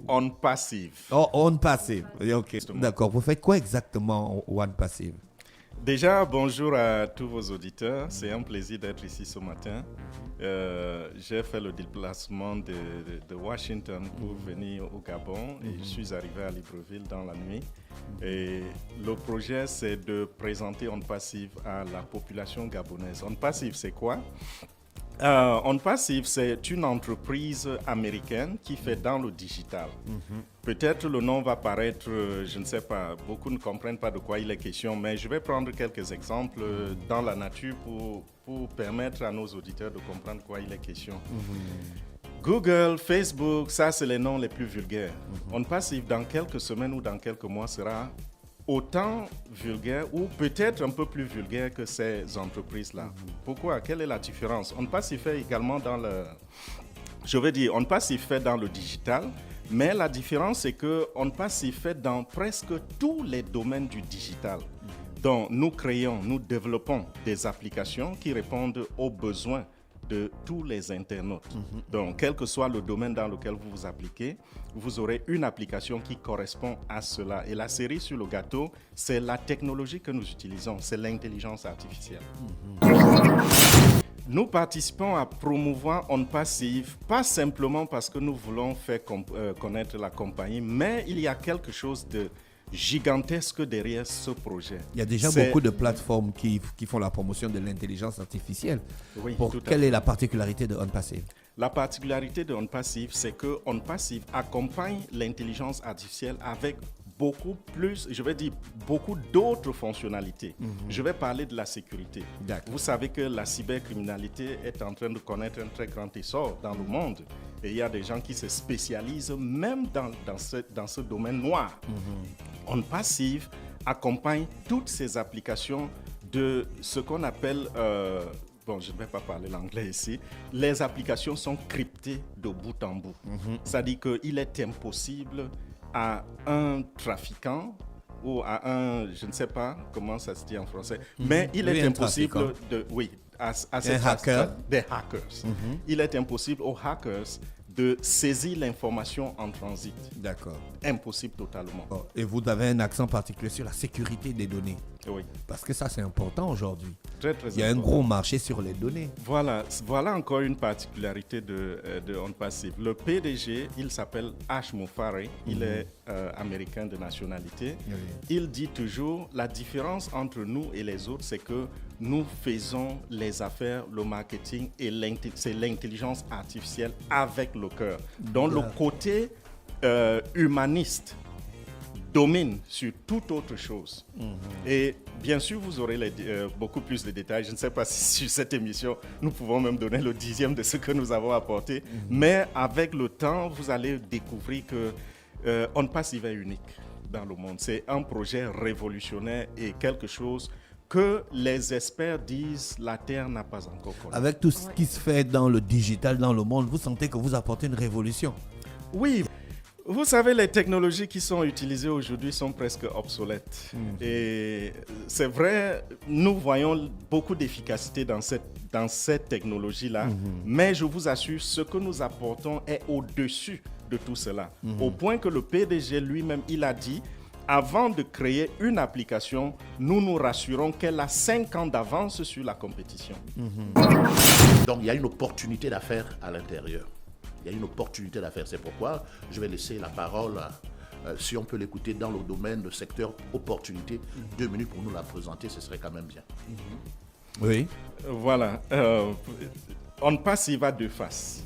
On Passive. Oh, On Passive. Ok. D'accord. Vous faites quoi exactement au On Passive? Déjà, bonjour à tous vos auditeurs. C'est un plaisir d'être ici ce matin. J'ai fait le déplacement de Washington pour venir au Gabon et je suis arrivé à Libreville dans la nuit. Et le projet, c'est de présenter On Passive à la population gabonaise. On Passive, c'est quoi? On Passive, c'est une entreprise américaine qui fait dans le digital. Peut-être le nom va paraître, je ne sais pas, beaucoup ne comprennent pas de quoi il est question, mais je vais prendre quelques exemples dans la nature pour permettre à nos auditeurs de comprendre de quoi il est question. Google, Facebook, ça c'est les noms les plus vulgaires. On Passive, dans quelques semaines ou dans quelques mois, sera autant vulgaire ou peut-être un peu plus vulgaire que ces entreprises-là. Pourquoi? Quelle est la différence? On Passive fait également dans le... Je veux dire, On Passive fait dans le digital, mais la différence c'est que On Passive fait dans presque tous les domaines du digital. Donc, nous créons, nous développons des applications qui répondent aux besoins de tous les internautes. Donc, quel que soit le domaine dans lequel vous vous appliquez, vous aurez une application qui correspond à cela. Et la cerise sur le gâteau, c'est la technologie que nous utilisons, c'est l'intelligence artificielle. Nous participons à promouvoir On Passive, pas simplement parce que nous voulons faire connaître la compagnie, mais il y a quelque chose de gigantesque derrière ce projet. Il y a déjà beaucoup de plateformes qui font la promotion de l'intelligence artificielle. Oui, quelle est la particularité de On Passive? La particularité de On Passive, c'est que On Passive accompagne l'intelligence artificielle avec beaucoup plus, je vais dire, beaucoup d'autres fonctionnalités. Je vais parler de la sécurité. Vous savez que la cybercriminalité est en train de connaître un très grand essor dans le monde. Et il y a des gens qui se spécialisent même dans ce domaine noir. On Passive accompagne toutes ces applications de ce qu'on appelle... bon, je ne vais pas parler l'anglais ici. Les applications sont cryptées de bout en bout. C'est-à-dire qu'il est impossible à un trafiquant ou à un, je ne sais pas comment ça se dit en français, mais il est impossible de... Oui, à ces des hackers. Il est impossible aux hackers de saisir l'information en transit. D'accord. Impossible totalement. Oh, et vous avez un accent particulier sur la sécurité des données. Oui. Parce que ça, c'est important aujourd'hui. Très, très important. Il y a un gros marché sur les données. Voilà encore une particularité de On Passive. Le PDG, il s'appelle Ash Mufare. Il est américain de nationalité. Il dit toujours, la différence entre nous et les autres, c'est que nous faisons les affaires, le marketing et c'est l'intelligence artificielle avec le cœur. Donc le côté humaniste domine sur toute autre chose. Et bien sûr, vous aurez beaucoup plus de détails. Je ne sais pas si sur cette émission, nous pouvons même donner le 10e de ce que nous avons apporté. Mais avec le temps, vous allez découvrir que On Passive est unique dans le monde. C'est un projet révolutionnaire et quelque chose que les experts disent la Terre n'a pas encore connu. Avec tout ce qui se fait dans le digital, dans le monde, vous sentez que vous apportez une révolution? Oui. Vous savez, les technologies qui sont utilisées aujourd'hui sont presque obsolètes. Et c'est vrai, nous voyons beaucoup d'efficacité dans cette technologie-là. Mais je vous assure, ce que nous apportons est au-dessus de tout cela. Au point que le PDG lui-même, il a dit, avant de créer une application, nous nous rassurons qu'elle a 5 ans d'avance sur la compétition. Donc, il y a une opportunité d'affaires à l'intérieur. Il y a une opportunité d'affaires. C'est pourquoi je vais laisser la parole, si on peut l'écouter dans le domaine de secteur opportunité. 2 minutes pour nous la présenter, ce serait quand même bien. Oui. Voilà. On Passive à deux faces.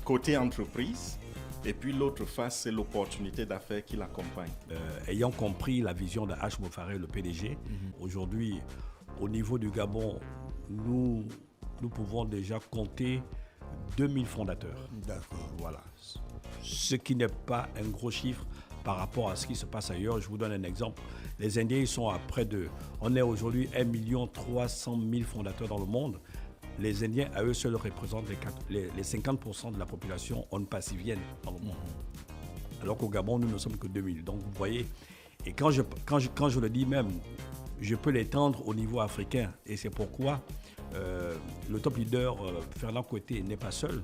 Côté entreprise, et puis l'autre face, c'est l'opportunité d'affaires qui l'accompagne. Ayant compris la vision de Ash Mufare, le PDG, aujourd'hui, au niveau du Gabon, nous pouvons déjà compter 2000 fondateurs. D'accord. Voilà. Ce qui n'est pas un gros chiffre par rapport à ce qui se passe ailleurs. Je vous donne un exemple. Les Indiens, ils sont à près de... On est aujourd'hui 1 300 000 fondateurs dans le monde. Les Indiens, à eux seuls, représentent les 50% de la population on-passivienne dans le monde. Alors qu'au Gabon, nous ne sommes que 2000. Donc, vous voyez, et quand je le dis même, je peux l'étendre au niveau africain. Et c'est pourquoi le top leader, Fernand Coeté, n'est pas seul.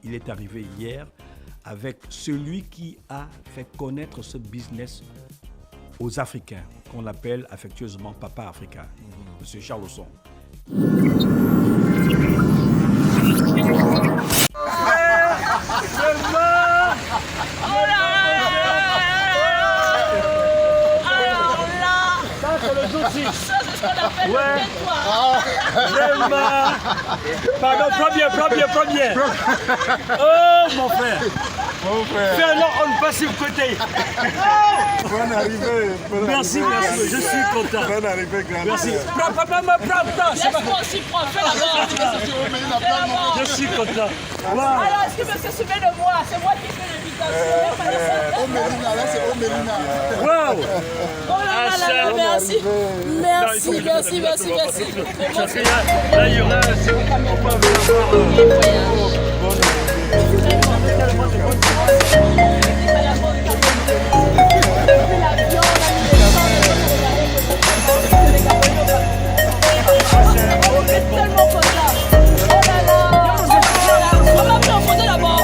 Il est arrivé hier avec celui qui a fait connaître ce business aux Africains, qu'on appelle affectueusement Papa Africa, M. Charles Osson. Pardon, premier. Oh, mon frère. Fernand, on passe sur le côté. Bonne arrivée. Merci, je suis content. Bonne arrivée, grand. Merci. Prends. Laisse-moi aussi prendre, fais d'abord. Je suis content. Wow. Alors, est-ce que monsieur se souvient de moi? C'est moi qui fais l'invitation. Omelina, là c'est Omelina. Wow. Oh là là, merci. Merci. Là, il y aura, c'est on peut tellement content. Oh là là. On va faire en photo d'abord.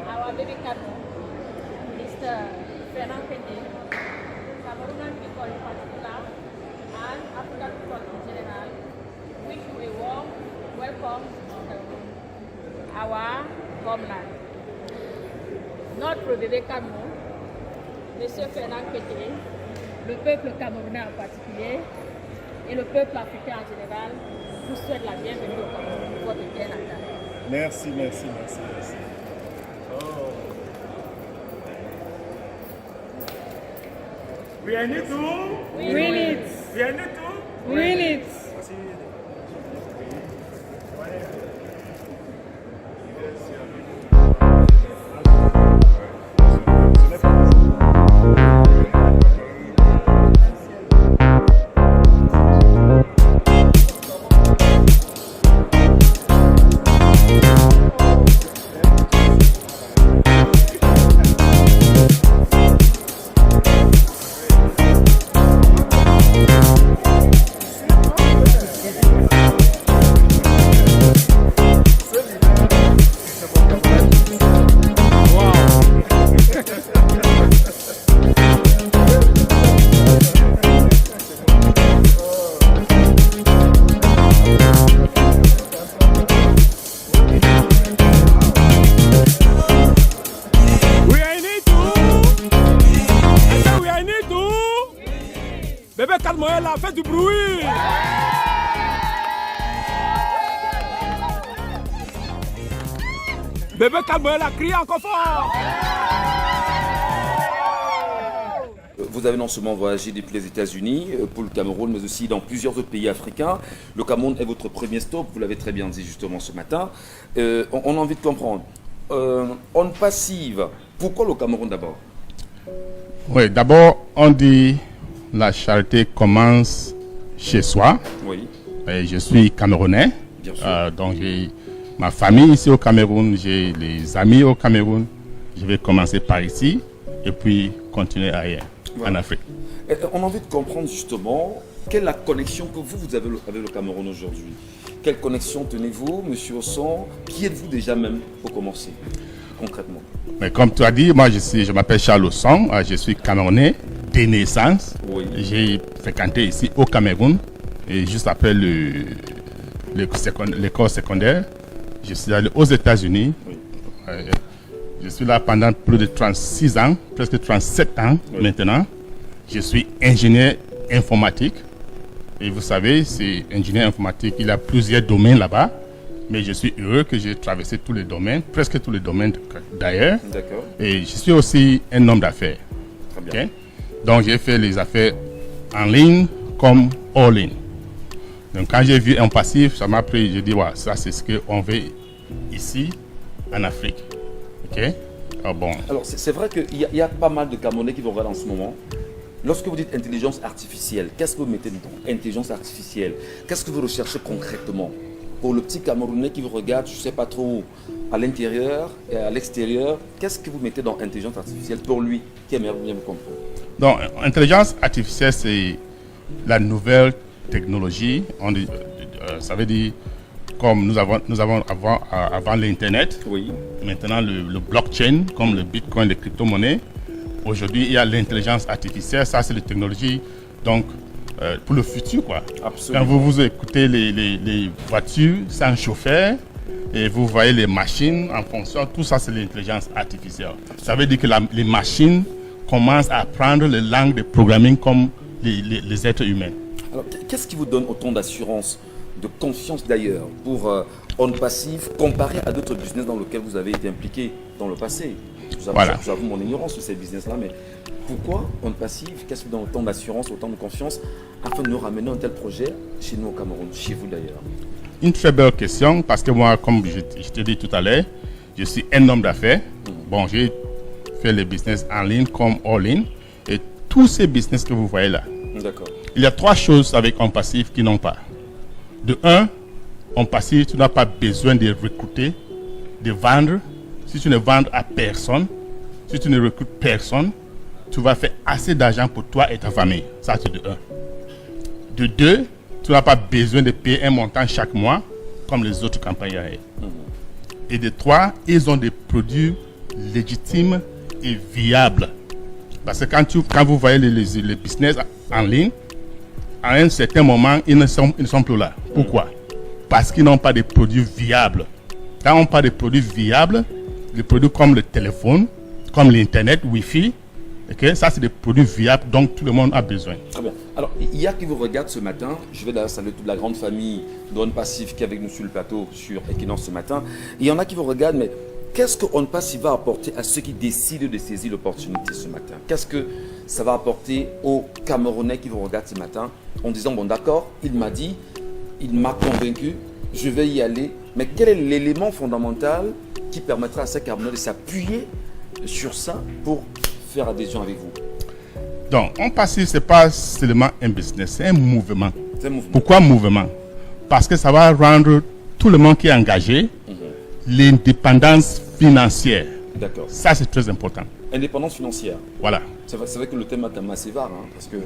Our baby Cameroon, Mr. Fernand Kete, Cameroonian people in particular, and African people in general, wish you a warm welcome to our homeland. Notre bébé Cameroun, Monsieur Fernand Kete, le peuple camerounais en particulier, et le peuple africain en général, vous souhaite la bienvenue au Cameroun, votre terre natale. Merci. Win it. Bébé Calmoella, fais du bruit. Bébé Calmoella, crie encore fort. Vous avez non seulement voyagé depuis les États-Unis pour le Cameroun, mais aussi dans plusieurs autres pays africains. Le Cameroun est votre premier stop, vous l'avez très bien dit justement ce matin. On a envie de comprendre. On passive, pourquoi le Cameroun d'abord? Oui, d'abord, on dit la charité commence chez soi. Oui. Et je suis Camerounais. Bien sûr. Donc, j'ai ma famille ici au Cameroun, j'ai les amis au Cameroun. Je vais commencer par ici et puis continuer ailleurs, en Afrique. On a envie de comprendre justement quelle est la connexion que vous avez avec le Cameroun aujourd'hui. Quelle connexion tenez-vous, Monsieur Osson? Qui êtes-vous déjà même pour commencer, concrètement? Mais comme tu as dit, moi je m'appelle Charles Osson, je suis Camerounais de naissance. Oui. J'ai fréquenté ici au Cameroun Et juste après l'école secondaire, je suis allé aux États-Unis. Je suis là pendant plus de 36 ans, presque 37 ans maintenant. Je suis ingénieur informatique. Et vous savez, c'est ingénieur informatique, il y a plusieurs domaines là-bas. Mais je suis heureux que j'ai traversé tous les domaines, presque tous les domaines d'ailleurs. D'accord. Et je suis aussi un homme d'affaires. Très bien. Okay? Donc j'ai fait les affaires en ligne comme hors ligne. Donc quand j'ai vu un passif, ça m'a pris, j'ai dit, ouais, ça c'est ce qu'on veut ici en Afrique. Ok? Ah, bon. Alors c'est vrai qu'il y a pas mal de Camerounais qui vont regarder en ce moment. Lorsque vous dites intelligence artificielle, qu'est-ce que vous mettez dedans? Intelligence artificielle, qu'est-ce que vous recherchez concrètement? Pour le petit Camerounais qui vous regarde, je ne sais pas trop, à l'intérieur et à l'extérieur, qu'est-ce que vous mettez dans intelligence artificielle pour lui qui aimerait bien vous comprendre? Donc, intelligence artificielle, c'est la nouvelle technologie. Ça veut dire, comme nous avons avant l'Internet, oui. Maintenant le blockchain, comme le Bitcoin, les crypto-monnaies. Aujourd'hui, il y a l'intelligence artificielle. Ça, c'est la technologie donc, pour le futur, quoi. Absolument. Quand vous écoutez les voitures sans chauffeur et vous voyez les machines en fonction, tout ça, c'est l'intelligence artificielle. Ça veut dire que les machines commencent à apprendre les langues de programming comme les êtres humains. Alors, qu'est-ce qui vous donne autant d'assurance, de confiance d'ailleurs, pour On Passive comparé à d'autres business dans lesquels vous avez été impliqué dans le passé? J'avoue mon ignorance sur ces business-là, mais pourquoi On Passive? Qu'est-ce qui vous donne autant d'assurance, autant de confiance afin de nous ramener un tel projet chez nous au Cameroun, chez vous d'ailleurs? Une très belle question, parce que moi, comme je t'ai dit tout à l'heure, je suis un homme d'affaires. Bon, j'ai fait les business en ligne comme hors ligne. Et tous ces business que vous voyez là, il y a 3 choses avec On Passive qui n'ont pas. De 1, On Passive, tu n'as pas besoin de recruter, de vendre. Si tu ne vends à personne, si tu ne recrutes personne, tu vas faire assez d'argent pour toi et ta famille. Ça, c'est de 1. De 2, tu n'as pas besoin de payer un montant chaque mois, comme les autres campagnes. Et de 3, ils ont des produits légitimes et viables. Parce que quand vous voyez les business en ligne, à un certain moment, ils ne sont plus là. Pourquoi? Parce qu'ils n'ont pas de produits viables. Quand on parle de produits viables, des produits comme le téléphone, comme l'Internet, Wi-Fi, okay? Ça, c'est des produits viables dont tout le monde a besoin. Très bien. Alors, il y a qui vous regardent ce matin. Je vais d'ailleurs saluer toute la grande famille d'On Passive qui est avec nous sur le plateau sur Equinox ce matin. Il y en a qui vous regardent, mais qu'est-ce que On Passive va apporter à ceux qui décident de saisir l'opportunité ce matin? Qu'est-ce que ça va apporter aux Camerounais qui vous regardent ce matin en disant, bon d'accord, il m'a dit, il m'a convaincu, je vais y aller. Mais quel est l'élément fondamental qui permettra à ces Camerounais de s'appuyer sur ça pour faire adhésion avec vous? Donc, On Passive, ce n'est pas seulement un business, c'est un mouvement. C'est un mouvement. Pourquoi mouvement? Parce que ça va rendre tout le monde qui est engagé l'indépendance financière. D'accord. Ça, c'est très important. Indépendance financière. Voilà. C'est vrai que le thème est assez vague, hein, parce que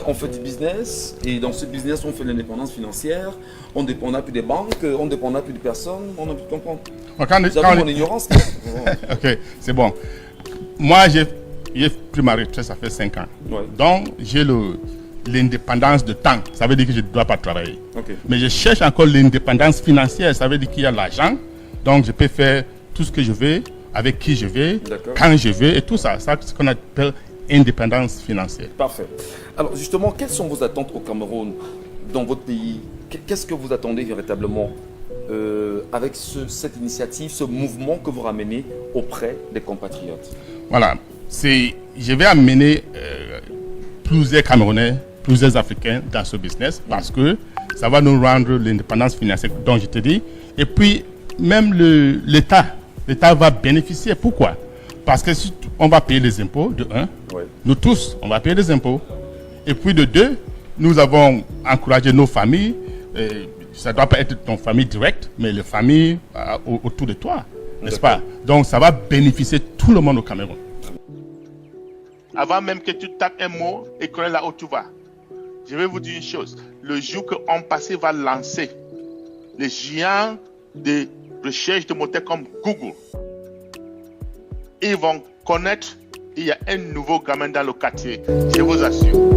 on fait du business, et dans ce business, on fait l'indépendance financière, on ne dépend plus des banques, on ne dépend plus de personne, on a pu comprendre. Vous avez mon ignorance. Ok, c'est bon. Moi, j'ai pris ma retraite, ça fait 5 ans. Ouais. Donc, j'ai l'indépendance de temps. Ça veut dire que je ne dois pas travailler. Okay. Mais je cherche encore l'indépendance financière. Ça veut dire qu'il y a l'argent. Donc, je peux faire tout ce que je veux, avec qui je veux, quand je veux, et tout ça. C'est ce qu'on appelle indépendance financière. Parfait. Alors, justement, quelles sont vos attentes au Cameroun, dans votre pays? Qu'est-ce que vous attendez véritablement avec cette initiative, ce mouvement que vous ramenez auprès des compatriotes? Voilà. Je vais amener plusieurs Camerounais, plusieurs Africains dans ce business parce que ça va nous rendre l'indépendance financière dont je te dis. Et puis, même l'État va bénéficier. Pourquoi? Parce que si on va payer les impôts, de 1, nous tous, on va payer les impôts. Et puis de 2, nous avons encouragé nos familles. Ça ne doit pas être ton famille directe, mais les familles autour de toi, n'est-ce pas? Donc ça va bénéficier tout le monde au Cameroun. Avant même que tu tapes un mot et connais là où tu vas, je vais vous dire une chose. Le jour que On Passive va lancer les géants de recherche de moteurs comme Google, ils vont connaître qu'il y a un nouveau gamin dans le quartier. Je vous assure.